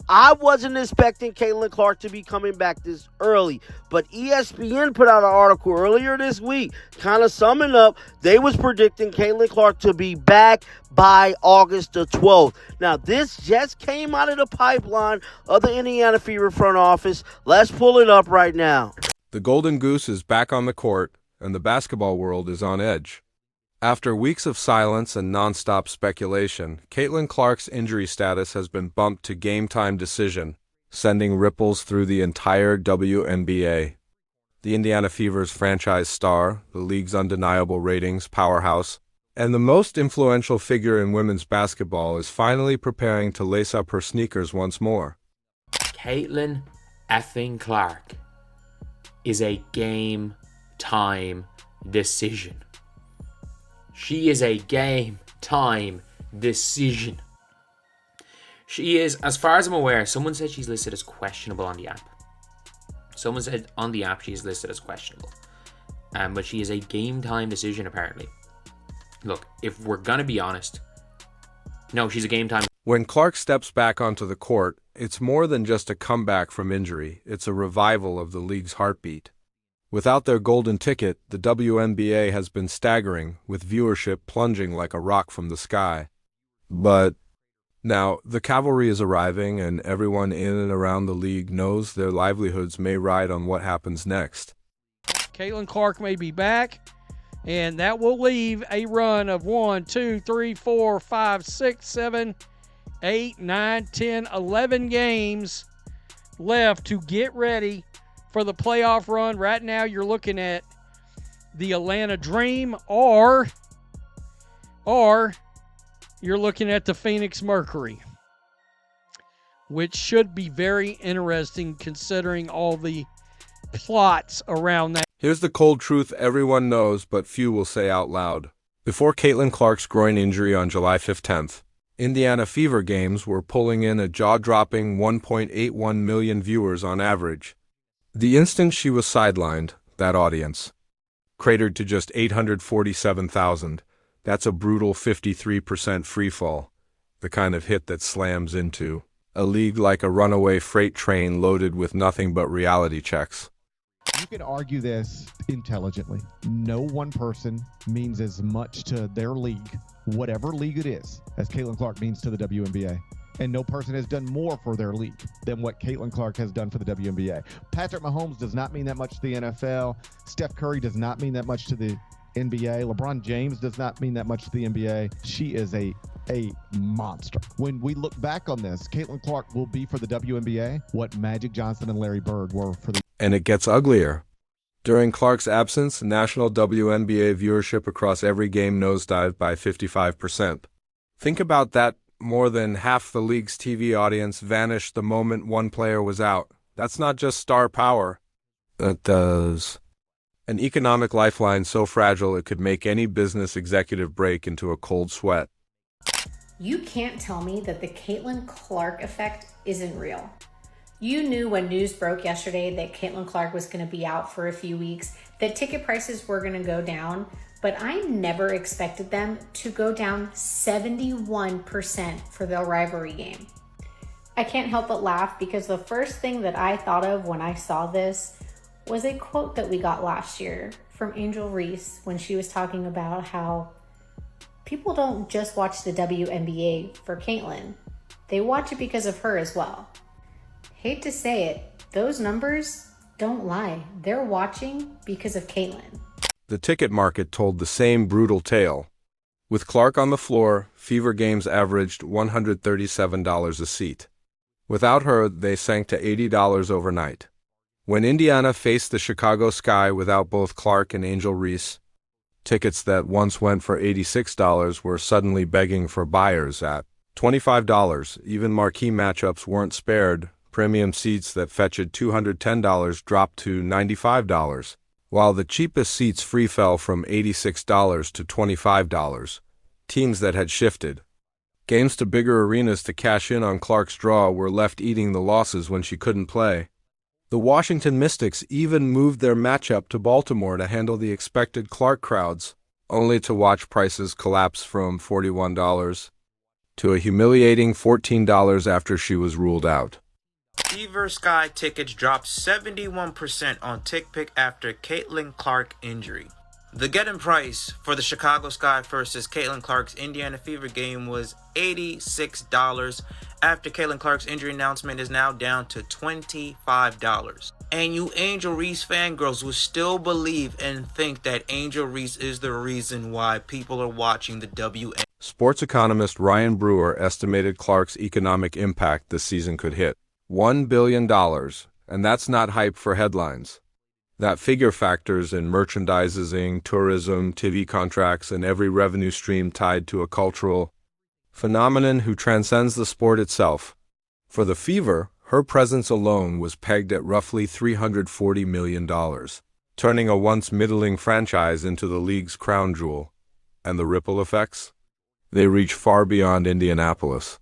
I wasn't expecting Caitlin Clark to be coming back this early, but ESPN put out an article earlier this week kind of summing up. They was predicting Caitlin Clark to be back by August the 12th. Now, this just came out of the pipeline of the Indiana Fever front office. Let's pull it up right now. The Golden Goose is back on the court, and the basketball world is on edge. After weeks of silence and nonstop speculation, Caitlin Clark's injury status has been bumped to game-time decision, sending ripples through the entire WNBA. The Indiana Fever's franchise star, the league's undeniable ratings powerhouse, and the most influential figure in women's basketball is finally preparing to lace up her sneakers once more. Caitlin effing Clark is a game-time decision. She is a game-time decision. She is, as far as I'm aware, someone said she's listed as questionable on the app. Someone said on the app she's listed as questionable. But she is a game-time decision, apparently. Look, if we're going to be honest, no, she's a game-time. When Clark steps back onto the court, it's more than just a comeback from injury. It's a revival of the league's heartbeat. Without their golden ticket, the WNBA has been staggering, with viewership plunging like a rock from the sky. But now, the cavalry is arriving, and everyone in and around the league knows their livelihoods may ride on what happens next. Caitlin Clark may be back, and that will leave a run of 1, 2, 3, 4, 5, 6, 7, 8, 9, 10, 11 games left to get ready for the playoff run. Right now, you're looking at the Atlanta Dream, or you're looking at the Phoenix Mercury, which should be very interesting considering all the plots around that. Here's the cold truth everyone knows, but few will say out loud. Before Caitlin Clark's groin injury on July 15th, Indiana Fever games were pulling in a jaw-dropping 1.81 million viewers on average. The instant she was sidelined, that audience cratered to just 847,000. That's a brutal 53% freefall, the kind of hit that slams into a league like a runaway freight train loaded with nothing but reality checks. You can argue this intelligently. No one person means as much to their league, whatever league it is, as Caitlin Clark means to the WNBA. And no person has done more for their league than what Caitlin Clark has done for the WNBA. Patrick Mahomes does not mean that much to the NFL. Steph Curry does not mean that much to the NBA. LeBron James does not mean that much to the NBA. She is a monster. When we look back on this, Caitlin Clark will be for the WNBA what Magic Johnson and Larry Bird were for the... And it gets uglier. During Clark's absence, national WNBA viewership across every game nosedived by 55%. Think about that. More than half the league's TV audience vanished the moment one player was out. That's not just star power. That does. An economic lifeline so fragile it could make any business executive break into a cold sweat. You can't tell me that the Caitlin Clark effect isn't real. You knew when news broke yesterday that Caitlin Clark was going to be out for a few weeks, that ticket prices were going to go down, but I never expected them to go down 71% for the rivalry game. I can't help but laugh because the first thing that I thought of when I saw this was a quote that we got last year from Angel Reese when she was talking about how people don't just watch the WNBA for Caitlin. They watch it because of her as well. Hate to say it, those numbers don't lie. They're watching because of Caitlin. The ticket market told the same brutal tale. With Clark on the floor, Fever games averaged $137 a seat. Without her, they sank to $80 overnight. When Indiana faced the Chicago Sky without both Clark and Angel Reese, tickets that once went for $86 were suddenly begging for buyers at $25. Even marquee matchups weren't spared. Premium seats that fetched $210 dropped to $95. While the cheapest seats free fell from $86 to $25, teams that had shifted games to bigger arenas to cash in on Clark's draw were left eating the losses when she couldn't play. The Washington Mystics even moved their matchup to Baltimore to handle the expected Clark crowds, only to watch prices collapse from $41 to a humiliating $14 after she was ruled out. Fever Sky tickets dropped 71% on TickPick after Caitlin Clark injury. The get-in price for the Chicago Sky versus Caitlin Clark's Indiana Fever game was $86 after Caitlin Clark's injury announcement is now down to $25. And you Angel Reese fangirls will still believe and think that Angel Reese is the reason why people are watching the WNBA. Sports economist Ryan Brewer estimated Clark's economic impact this season could hit $1 billion, and that's not hype for headlines. That figure factors in merchandising, tourism, TV contracts, and every revenue stream tied to a cultural phenomenon who transcends the sport itself. For the Fever, her presence alone was pegged at roughly $340 million, turning a once middling franchise into the league's crown jewel. And the ripple effects? They reach far beyond Indianapolis.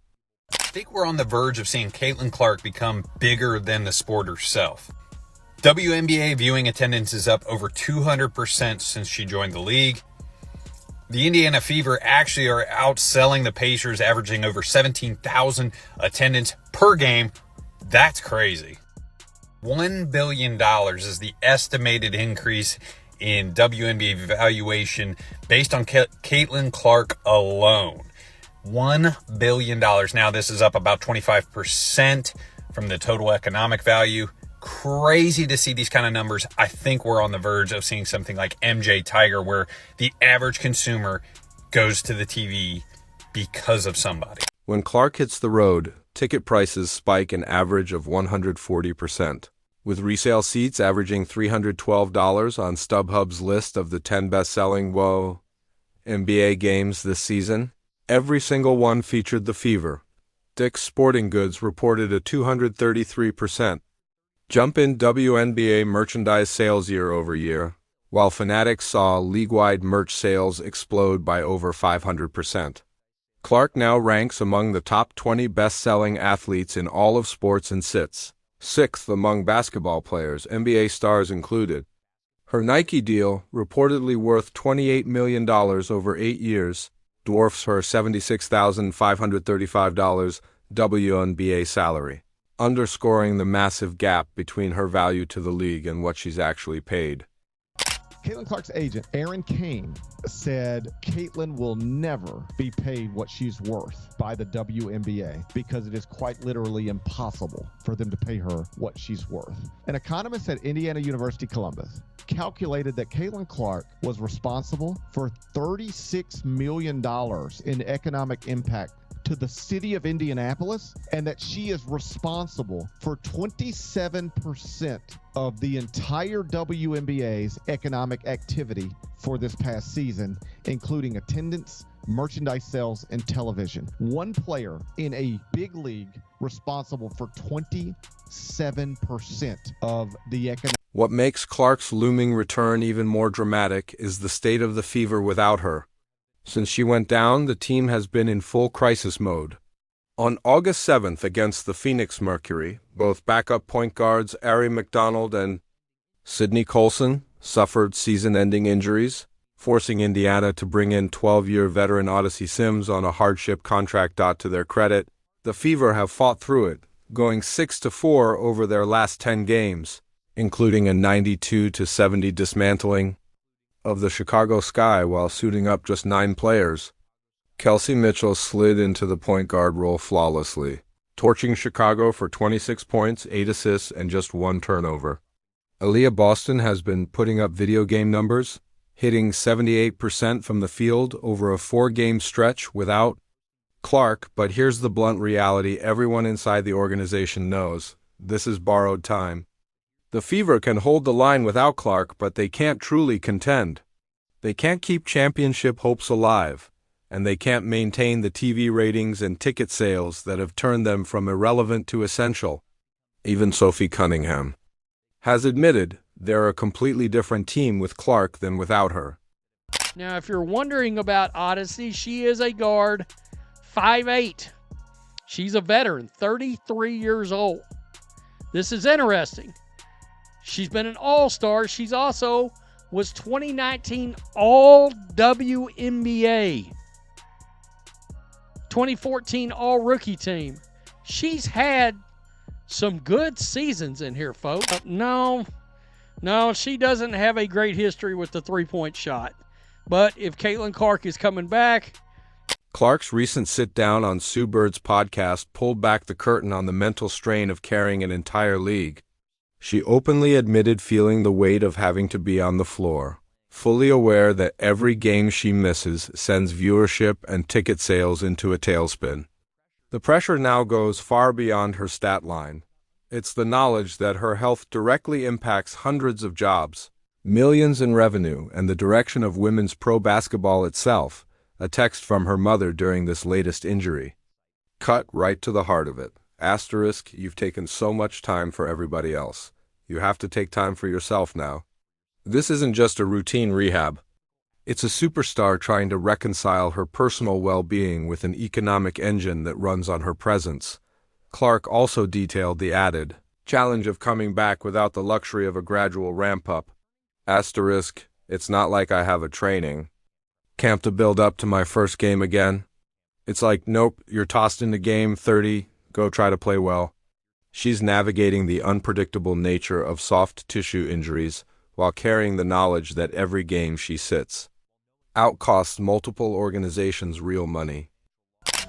I think we're on the verge of seeing Caitlin Clark become bigger than the sport herself. WNBA viewing attendance is up over 200% since she joined the league. The Indiana Fever actually are outselling the Pacers, averaging over 17,000 attendance per game. That's crazy. $1 billion is the estimated increase in WNBA valuation based on Caitlin Clark alone. $1 billion. Now, this is up about 25% from the total economic value. Crazy to see these kind of numbers. I think we're on the verge of seeing something like MJ Tiger, where the average consumer goes to the TV because of somebody. When Clark hits the road, ticket prices spike an average of 140%, with resale seats averaging $312 on StubHub's list of the 10 best-selling WNBA games this season. Every single one featured the Fever. Dick's Sporting Goods reported a 233% jump in WNBA merchandise sales year over year, while Fanatics saw league-wide merch sales explode by over 500%. Clark now ranks among the top 20 best-selling athletes in all of sports and sits sixth among basketball players, NBA stars included. Her Nike deal, reportedly worth $28 million over 8 years, dwarfs her $76,535 WNBA salary, underscoring the massive gap between her value to the league and what she's actually paid. Caitlin Clark's agent, Aaron Kane, said Caitlin will never be paid what she's worth by the WNBA because it is quite literally impossible for them to pay her what she's worth. An economist at Indiana University Columbus calculated that Caitlin Clark was responsible for $36 million in economic impact to the city of Indianapolis, and that she is responsible for 27% of the entire WNBA's economic activity for this past season, including attendance, merchandise sales, and television. One player in a big league responsible for 27% of the economic. What makes Clark's looming return even more dramatic is the state of the Fever without her. Since she went down, the team has been in full crisis mode. On August 7th against the Phoenix Mercury, both backup point guards Ari McDonald and Sydney Colson suffered season-ending injuries, forcing Indiana to bring in 12-year veteran Odyssey Sims on a hardship contract. To their credit, the Fever have fought through it, going 6-4 over their last 10 games, including a 92-70 dismantling of the Chicago Sky while suiting up just 9 players. Kelsey Mitchell slid into the point guard role flawlessly, torching Chicago for 26 points, 8 assists, and just 1 turnover. Aaliyah Boston has been putting up video game numbers, hitting 78% from the field over a 4-game stretch without Clark, but here's the blunt reality everyone inside the organization knows. This is borrowed time. The Fever can hold the line without Clark, but they can't truly contend. They can't keep championship hopes alive, and they can't maintain the TV ratings and ticket sales that have turned them from irrelevant to essential. Even Sophie Cunningham has admitted they're a completely different team with Clark than without her. Now, if you're wondering about Odyssey, she is a guard, 5'8". She's a veteran, 33 years old. This is interesting. She's been an all-star. She's also was 2019 All-WNBA. 2014 All-Rookie team. She's had some good seasons in here, folks. No, she doesn't have a great history with the three-point shot. But if Caitlin Clark is coming back... Clark's recent sit-down on Sue Bird's podcast pulled back the curtain on the mental strain of carrying an entire league. She openly admitted feeling the weight of having to be on the floor, fully aware that every game she misses sends viewership and ticket sales into a tailspin. The pressure now goes far beyond her stat line. It's the knowledge that her health directly impacts hundreds of jobs, millions in revenue, and the direction of women's pro basketball itself, a text from her mother during this latest injury. Cut right to the heart of it. Asterisk, you've taken so much time for everybody else. You have to take time for yourself now. This isn't just a routine rehab. It's a superstar trying to reconcile her personal well-being with an economic engine that runs on her presence. Clark also detailed the added challenge of coming back without the luxury of a gradual ramp-up. Asterisk, it's not like I have a training camp to build up to my first game again. It's like, nope, you're tossed into game 30, go try to play well. She's navigating the unpredictable nature of soft tissue injuries while carrying the knowledge that every game she sits out costs multiple organizations real money.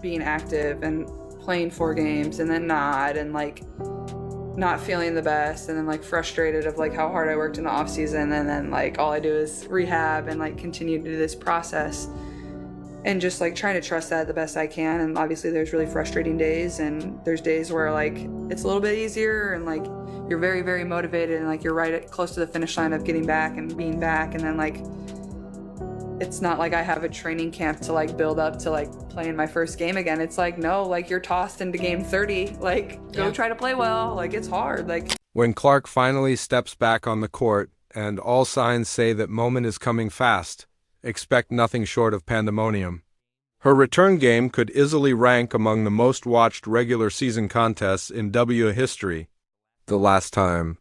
Being active and playing 4 games and then not, and like not feeling the best, and then like frustrated of like how hard I worked in the off season, and then like all I do is rehab and like continue to do this process and just like trying to trust that the best I can. And obviously there's really frustrating days, and there's days where like it's a little bit easier and like you're very, very motivated and like you're close to the finish line of getting back and being back. And then like it's not like I have a training camp to like build up to like playing my first game again. It's like, no, like you're tossed into game 30, like go try to play well. Like it's hard. Like when Clark finally steps back on the court and all signs say that moment is coming fast, expect nothing short of pandemonium. Her return game could easily rank among the most watched regular season contests in W history. The last time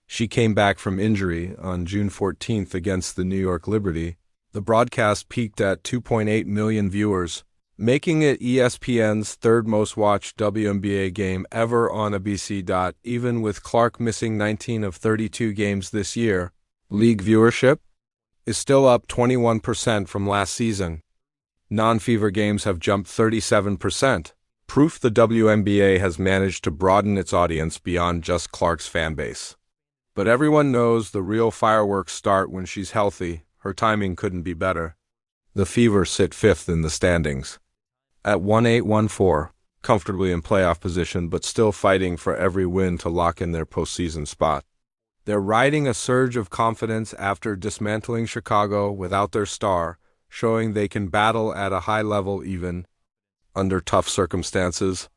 she came back from injury on June 14th against the New York Liberty, the broadcast peaked at 2.8 million viewers, making it ESPN's third most watched WNBA game ever on ABC. Even with Clark missing 19 of 32 games this year, league viewership is still up 21% from last season. Non-fever games have jumped 37%, proof the WNBA has managed to broaden its audience beyond just Clark's fanbase. But everyone knows the real fireworks start when she's healthy. Her timing couldn't be better. The Fever sit 5th in the standings, at 1-8-1-4, comfortably in playoff position but still fighting for every win to lock in their postseason spot. They're riding a surge of confidence after dismantling Chicago without their star, showing they can battle at a high level even under tough circumstances.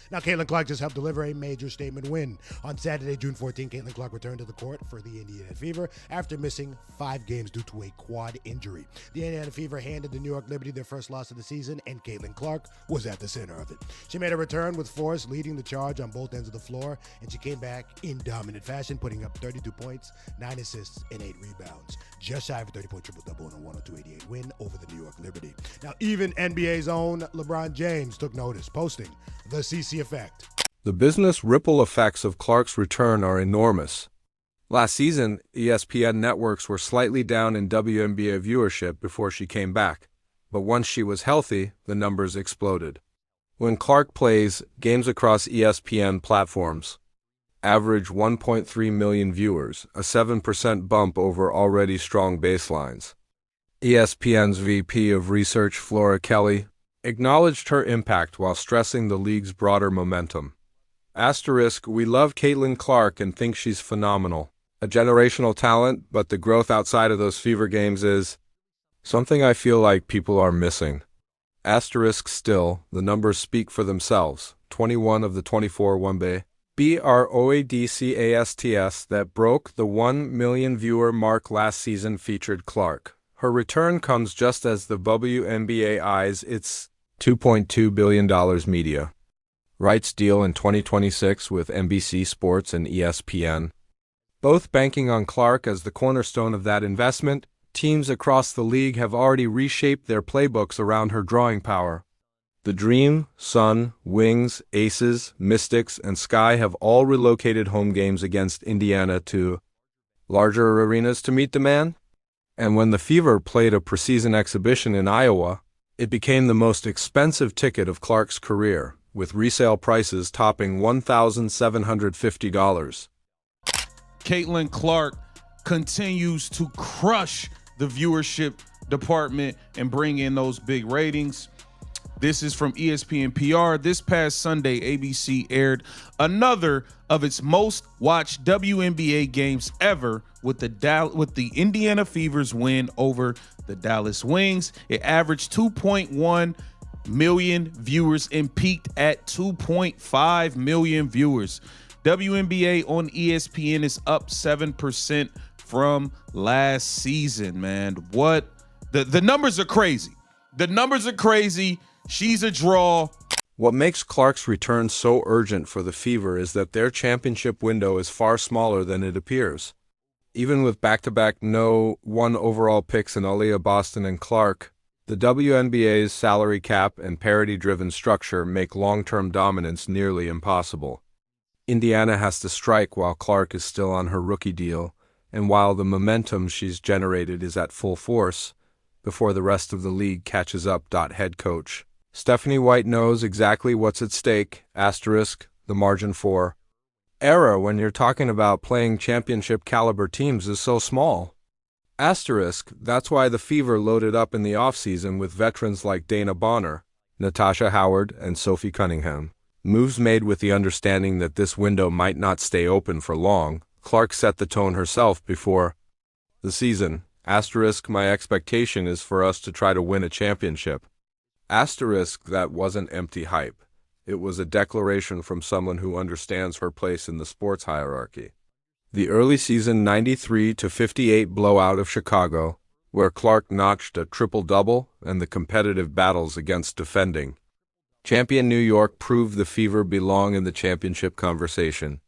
Now, Caitlin Clark just helped deliver a major statement win. On Saturday, June 14, Caitlin Clark returned to the court for the Indiana Fever after missing 5 games due to a quad injury. The Indiana Fever handed the New York Liberty their first loss of the season, and Caitlin Clark was at the center of it. She made a return with force, leading the charge on both ends of the floor, and she came back in dominant fashion, putting up 32 points, 9 assists, and 8 rebounds. Just shy of a 30-point triple-double in a 102-88 win over the New York Liberty. Now, even NBA's own LeBron James took notice, posting the CC effect. The business ripple effects of Clark's return are enormous. Last season, ESPN networks were slightly down in WNBA viewership before she came back, but once she was healthy, the numbers exploded. When Clark plays, games across ESPN platforms average 1.3 million viewers, a 7% bump over already strong baselines. ESPN's VP of Research, Flora Kelly, acknowledged her impact while stressing the league's broader momentum. Asterisk, we love Caitlin Clark and think she's phenomenal. A generational talent, but the growth outside of those Fever games is something I feel like people are missing. Asterisk still, the numbers speak for themselves. 21 of the 24 WNBA broadcasts that broke the 1 million viewer mark last season featured Clark. Her return comes just as the WNBA eyes its $2.2 billion media rights deal in 2026 with NBC Sports and ESPN. Both banking on Clark as the cornerstone of that investment, teams across the league have already reshaped their playbooks around her drawing power. The Dream, Sun, Wings, Aces, Mystics, and Sky have all relocated home games against Indiana to larger arenas to meet demand. And when the Fever played a preseason exhibition in Iowa, it became the most expensive ticket of Clark's career, with resale prices topping $1,750. Caitlin Clark continues to crush the viewership department and bring in those big ratings. This is from ESPN PR. This past Sunday, ABC aired another of its most watched WNBA games ever with the Indiana Fever's win over the Dallas Wings. It averaged 2.1 million viewers and peaked at 2.5 million viewers. WNBA on ESPN is up 7% from last season, man. What? The numbers are crazy. The numbers are crazy. She's a draw. What makes Clark's return so urgent for the Fever is that their championship window is far smaller than it appears. Even with back-to-back no 1 overall picks in Aaliyah Boston and Clark, the WNBA's salary cap and parity-driven structure make long-term dominance nearly impossible. Indiana has to strike while Clark is still on her rookie deal, and while the momentum she's generated is at full force, before the rest of the league catches up. Head coach Stephanie White knows exactly what's at stake, asterisk, the margin for error when you're talking about playing championship caliber teams is so small. Asterisk, that's why the Fever loaded up in the offseason with veterans like Dana Bonner, Natasha Howard, and Sophie Cunningham. Moves made with the understanding that this window might not stay open for long. Clark set the tone herself before the season. Asterisk, my expectation is for us to try to win a championship. Asterisk, that wasn't empty hype. It was a declaration from someone who understands her place in the sports hierarchy. The early season 93-58 blowout of Chicago, where Clark notched a triple-double, and the competitive battles against defending champion New York proved the Fever belong in the championship conversation.